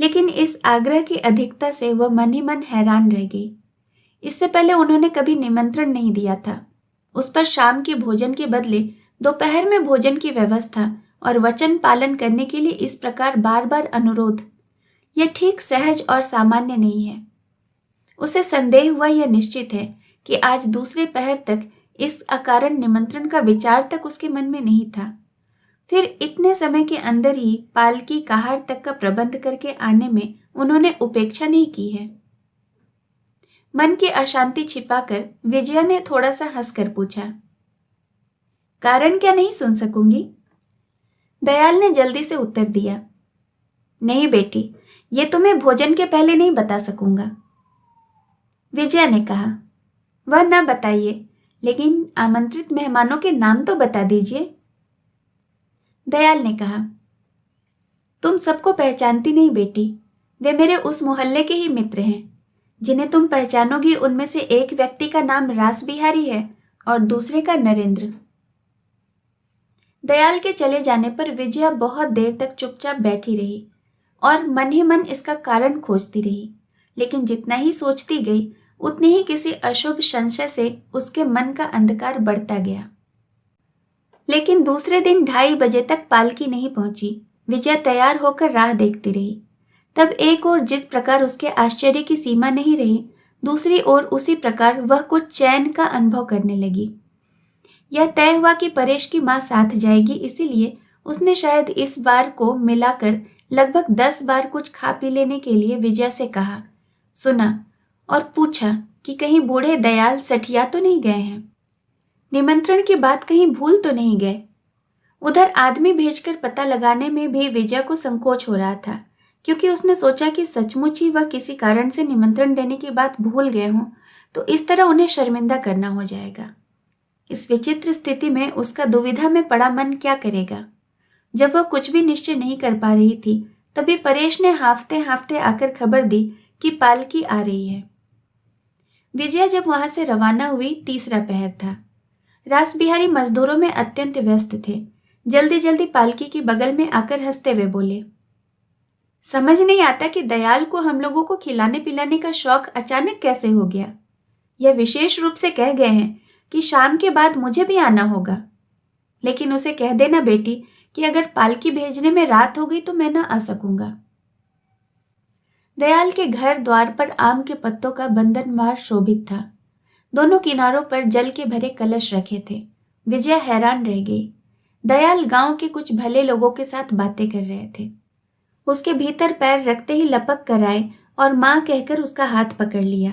लेकिन इस आग्रह की अधिकता से वह मन ही मन हैरान रह गई। इससे पहले उन्होंने कभी निमंत्रण नहीं दिया था। उस पर शाम के भोजन के बदले दोपहर में भोजन की व्यवस्था और वचन पालन करने के लिए इस प्रकार बार बार अनुरोध, यह ठीक सहज और सामान्य नहीं है। उसे संदेह हुआ यह निश्चित है कि आज दूसरे पहर तक इस अकारण निमंत्रण का विचार तक उसके मन में नहीं था। फिर इतने समय के अंदर ही पालकी कहार तक का प्रबंध करके आने में उन्होंने उपेक्षा नहीं की है। मन की अशांति छिपाकर विजया ने थोड़ा सा हंसकर पूछा, कारण क्या नहीं सुन सकूंगी? दयाल ने जल्दी से उत्तर दिया, नहीं बेटी, ये तुम्हें भोजन के पहले नहीं बता सकूंगा। विजया ने कहा, वह न बताइए, लेकिन आमंत्रित मेहमानों के नाम तो बता दीजिए। दयाल ने कहा, तुम सबको पहचानती नहीं बेटी, वे मेरे उस मोहल्ले के ही मित्र हैं। जिन्हें तुम पहचानोगी उनमें से एक व्यक्ति का नाम रास बिहारी है और दूसरे का नरेंद्र। दयाल के चले जाने पर विजया बहुत देर तक चुपचाप बैठी रही और मन ही मन इसका कारण खोजती रही, लेकिन जितना ही सोचती गई उतनी ही किसी अशुभ संशय से उसके मन का अंधकार बढ़ता गया। लेकिन दूसरे दिन 2:30 बजे तक पालकी नहीं पहुंची। विजया तैयार होकर राह देखती रही। तब एक ओर जिस प्रकार उसके आश्चर्य की सीमा नहीं रही, दूसरी ओर उसी प्रकार वह कुछ चैन का अनुभव करने लगी। यह तय हुआ कि परेश की मां साथ जाएगी, इसीलिए उसने शायद इस बार को मिलाकर लगभग 10 बार कुछ खा पी लेने के लिए विजया से कहा, सुना और पूछा कि कहीं बूढ़े दयाल सठिया तो नहीं गए हैं, निमंत्रण की बात कहीं भूल तो नहीं गए। उधर आदमी भेजकर पता लगाने में भी विजया को संकोच हो रहा था, क्योंकि उसने सोचा कि सचमुच ही वह किसी कारण से निमंत्रण देने की बात भूल गए हों तो इस तरह उन्हें शर्मिंदा करना हो जाएगा। इस विचित्र स्थिति में उसका दुविधा में पड़ा मन क्या करेगा। जब वह कुछ भी निश्चय नहीं कर पा रही थी, तभी परेश ने हाफते हाफते आकर खबर दी कि पालकी आ रही है। विजया जब वहां से रवाना हुई, तीसरा पहर था। रास बिहारी मजदूरों में अत्यंत व्यस्त थे। जल्दी जल्दी पालकी की बगल में आकर हंसते हुए बोले, समझ नहीं आता कि दयाल को हम लोगों को खिलाने पिलाने का शौक अचानक कैसे हो गया। यह विशेष रूप से कह गए हैं कि शाम के बाद मुझे भी आना होगा, लेकिन उसे कह देना बेटी कि अगर पालकी भेजने में रात हो गई तो मैं ना आ सकूंगा। दयाल के घर द्वार पर आम के पत्तों का बंधनवार शोभित था। दोनों किनारों पर जल के भरे कलश रखे थे। विजया हैरान रह गई। दयाल गांव के कुछ भले लोगों के साथ बातें कर रहे थे। उसके भीतर पैर रखते ही लपक कर आए और मां कहकर उसका हाथ पकड़ लिया।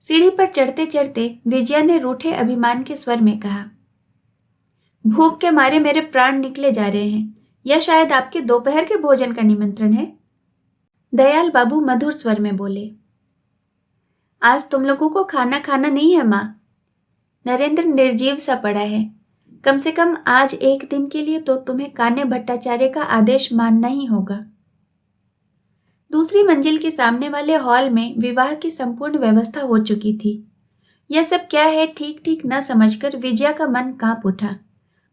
सीढ़ी पर चढ़ते चढ़ते विजया ने रूठे अभिमान के स्वर में कहा, भूख के मारे मेरे प्राण निकले जा रहे हैं। यह शायद आपके दोपहर के भोजन का निमंत्रण है। दयाल बाबू मधुर स्वर में बोले, आज तुम लोगों को खाना खाना नहीं है माँ। नरेंद्र निर्जीव सा पड़ा है। कम से कम आज एक दिन के लिए तो तुम्हें कान्य भट्टाचार्य का आदेश मानना ही होगा। दूसरी मंजिल के सामने वाले हॉल में विवाह की संपूर्ण व्यवस्था हो चुकी थी। यह सब क्या है ठीक ठीक न समझकर विजया का मन कांप उठा।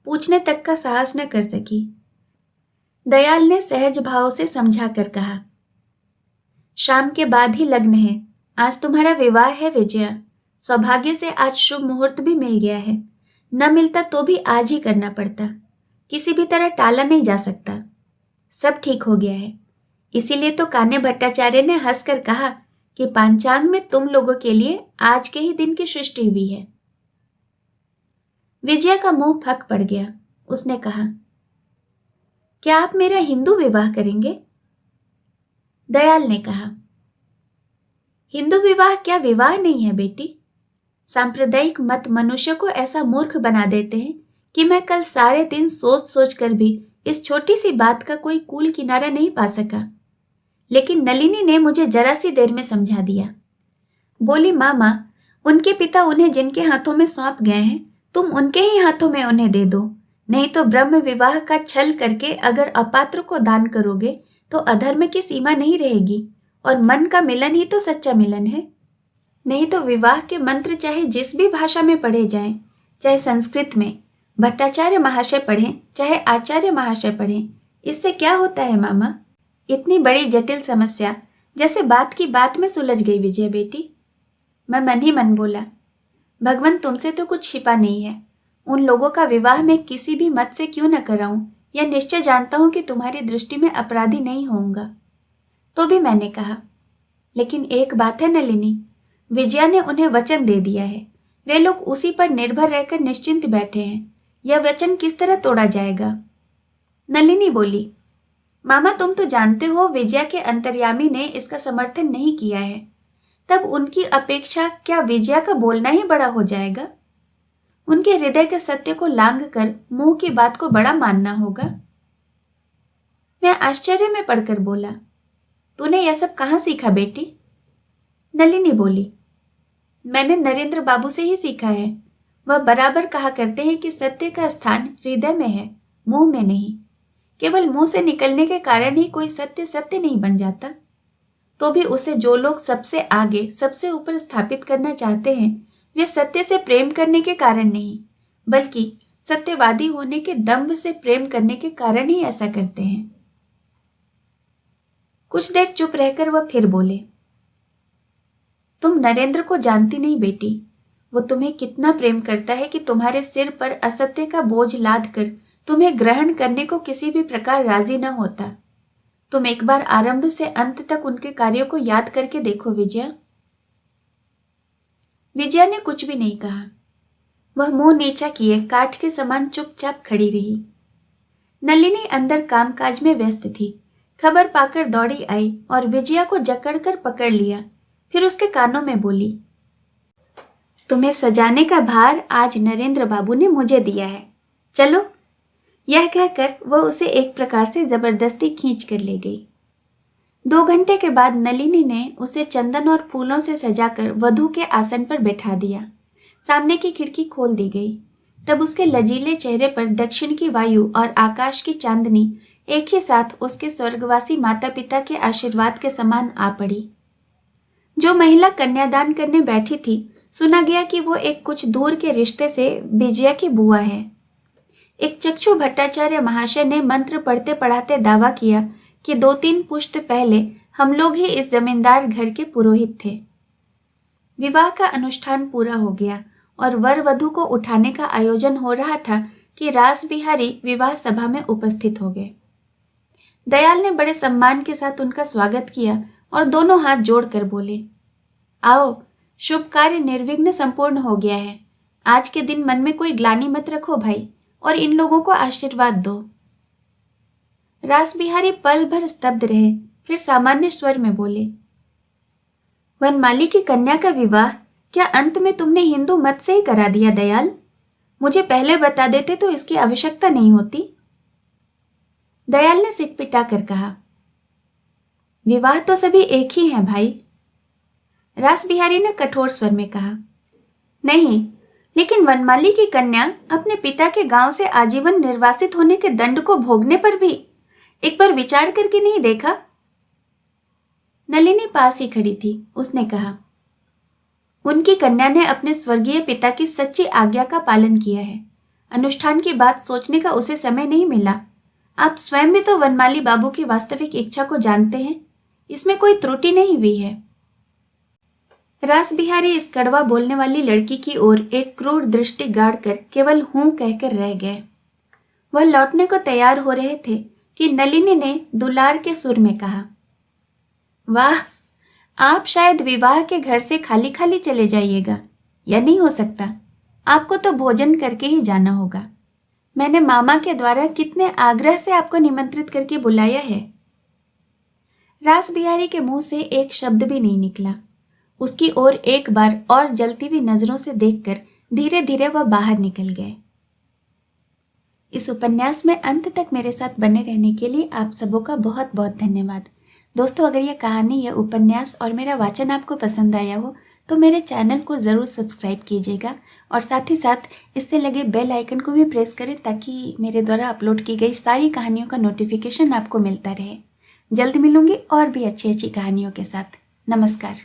पूछने तक का साहस न कर सकी। दयाल ने सहज भाव से समझा कर कहा, शाम के बाद ही लग्न है। आज तुम्हारा विवाह है विजया। सौभाग्य से आज शुभ मुहूर्त भी मिल गया है। न मिलता तो भी आज ही करना पड़ता। किसी भी तरह टाला नहीं जा सकता। सब ठीक हो गया है। इसीलिए तो कान्य भट्टाचार्य ने हंसकर कहा कि पांचांग में तुम लोगों के लिए आज के ही दिन की सृष्टि हुई है। विजया का मुंह फक पड़ गया। उसने कहा, क्या आप मेरा हिंदू विवाह करेंगे? दयाल ने कहा, हिंदू विवाह क्या विवाह नहीं है बेटी। सांप्रदायिक मत मनुष्य को ऐसा मूर्ख बना देते हैं कि मैं कल सारे दिन सोच सोच कर भी इस छोटी सी बात का कोई कूल किनारा नहीं पा सका। लेकिन नलिनी ने मुझे जरा सी देर में समझा दिया। बोली, मामा, उनके पिता उन्हें जिनके हाथों में सौंप गए हैं तुम उनके ही हाथों में उन्हें दे दो। नहीं तो ब्रह्म विवाह का छल करके अगर अपात्र को दान करोगे तो अधर्म की सीमा नहीं रहेगी और मन का मिलन ही तो सच्चा मिलन है। नहीं तो विवाह के मंत्र चाहे जिस भी भाषा में पढ़े जाएं, चाहे संस्कृत में भट्टाचार्य महाशय पढ़ें, चाहे आचार्य महाशय पढ़ें, इससे क्या होता है मामा? इतनी बड़ी जटिल समस्या जैसे बात की बात में सुलझ गई विजय बेटी। मैं मन ही मन बोला, भगवान तुमसे तो कुछ छिपा नहीं है। उन लोगों का विवाह मैं किसी भी मत से क्यों न कराऊं, यह निश्चय जानता हूं कि तुम्हारी दृष्टि में अपराधी नहीं होऊंगा। तो भी मैंने कहा, लेकिन एक बात है नलिनी, विजया ने उन्हें वचन दे दिया है। वे लोग उसी पर निर्भर रहकर निश्चिंत बैठे हैं। यह वचन किस तरह तोड़ा जाएगा? नलिनी बोली, मामा तुम तो जानते हो विजया के अंतर्यामी ने इसका समर्थन नहीं किया है। तब उनकी अपेक्षा क्या विजया का बोलना ही बड़ा हो जाएगा? उनके हृदय के सत्य को लांघ कर मुंह की बात को बड़ा मानना होगा। मैं आश्चर्य में पड़कर बोला, तूने यह सब कहाँ सीखा बेटी? नलिनी बोली, मैंने नरेंद्र बाबू से ही सीखा है। वह बराबर कहा करते हैं कि सत्य का स्थान हृदय में है, मुंह में नहीं। केवल मुंह से निकलने के कारण ही कोई सत्य सत्य नहीं बन जाता। तो भी उसे जो लोग सबसे आगे सबसे ऊपर स्थापित करना चाहते हैं वे सत्य से प्रेम करने के कारण नहीं, बल्कि सत्यवादी होने के दंभ से प्रेम करने के कारण ही ऐसा करते हैं। कुछ देर चुप रहकर वह फिर बोले, तुम नरेंद्र को जानती नहीं बेटी। वो तुम्हें कितना प्रेम करता है कि तुम्हारे सिर पर असत्य का बोझ लाद कर तुम्हें ग्रहण करने को किसी भी प्रकार राजी न होता। तुम एक बार आरंभ से अंत तक उनके कार्यों को याद करके देखो विजया। विजया ने कुछ भी नहीं कहा। वह मुंह नीचा किए काठ के समान चुपचाप खड़ी रही। नलिनी अंदर कामकाज में व्यस्त थी। खबर पाकर दौड़ी आई और विजया को जकड़कर पकड़ लिया। फिर उसके कानों में बोली, तुम्हें सजाने का भार आज नरेंद्र बाबू ने मुझे दिया है, चलो। यह कहकर वह उसे एक प्रकार से जबरदस्ती खींच कर ले गई। 2 घंटे के बाद नलिनी ने उसे चंदन और फूलों से सजाकर वधू के आसन पर बैठा दिया। सामने की खिड़की खोल दी गई। तब उसके लजीले चेहरे पर दक्षिण की वायु और आकाश की चांदनी एक ही साथ उसके स्वर्गवासी माता पिता के आशीर्वाद के समान आ पड़ी। जो महिला कन्यादान करने बैठी थी, सुना गया कि वो एक कुछ दूर के रिश्ते से विजया की बुआ है। एक चक्षु भट्टाचार्य महाशय ने मंत्र पढ़ते पढ़ाते दावा किया कि 2-3 पुश्त पहले हम लोग ही इस जमींदार घर के पुरोहित थे। विवाह का अनुष्ठान पूरा हो गया और वर वधू को उठाने का आयोजन हो रहा था कि रास बिहारी विवाह सभा में उपस्थित हो गए। दयाल ने बड़े सम्मान के साथ उनका स्वागत किया और दोनों हाथ जोड़कर बोले, आओ, शुभ कार्य निर्विघ्न संपूर्ण हो गया है। आज के दिन मन में कोई ग्लानि मत रखो भाई, और इन लोगों को आशीर्वाद दो। रास बिहारी पल भर स्तब्ध रहे, फिर सामान्य स्वर में बोले, वनमाली की कन्या का विवाह क्या अंत में तुमने हिंदू मत से ही करा दिया दयाल? मुझे पहले बता देते तो इसकी आवश्यकता नहीं होती। दयाल ने सिर पिटा कर कहा, विवाह तो सभी एक ही हैं भाई। रास बिहारी ने कठोर स्वर में कहा, नहीं, लेकिन वनमाली की कन्या अपने पिता के गांव से आजीवन निर्वासित होने के दंड को भोगने पर भी एक बार विचार करके नहीं देखा? नलिनी पास ही खड़ी थी। उसने कहा, उनकी कन्या ने अपने स्वर्गीय पिता की सच्ची आज्ञा का पालन किया है। अनुष्ठान की बात सोचने का उसे समय नहीं मिला। आप स्वयं भी तो वनमाली बाबू की वास्तविक इच्छा को जानते हैं। इसमें कोई त्रुटि नहीं हुई है। रास बिहारी इस कड़वा बोलने वाली लड़की की ओर एक क्रूर दृष्टि गाड़कर केवल हूं कहकर रह गए। वह लौटने को तैयार हो रहे थे कि नलिनी ने दुलार के सुर में कहा, वाह, आप शायद विवाह के घर से खाली खाली चले जाइएगा। यह नहीं हो सकता। आपको तो भोजन करके ही जाना होगा। मैंने मामा के द्वारा कितने आग्रह से आपको निमंत्रित करके बुलाया है। रास बिहारी के मुंह से एक शब्द भी नहीं निकला। उसकी ओर एक बार और जलती हुई नजरों से देखकर धीरे धीरे वह बाहर निकल गए। इस उपन्यास में अंत तक मेरे साथ बने रहने के लिए आप सबों का बहुत बहुत धन्यवाद। दोस्तों, अगर यह कहानी, यह उपन्यास और मेरा वाचन आपको पसंद आया हो तो मेरे चैनल को ज़रूर सब्सक्राइब कीजिएगा और साथ ही साथ इससे लगे बेल आइकन को भी प्रेस करें ताकि मेरे द्वारा अपलोड की गई सारी कहानियों का नोटिफिकेशन आपको मिलता रहे। जल्द मिलूंगी और भी अच्छी अच्छी कहानियों के साथ। नमस्कार।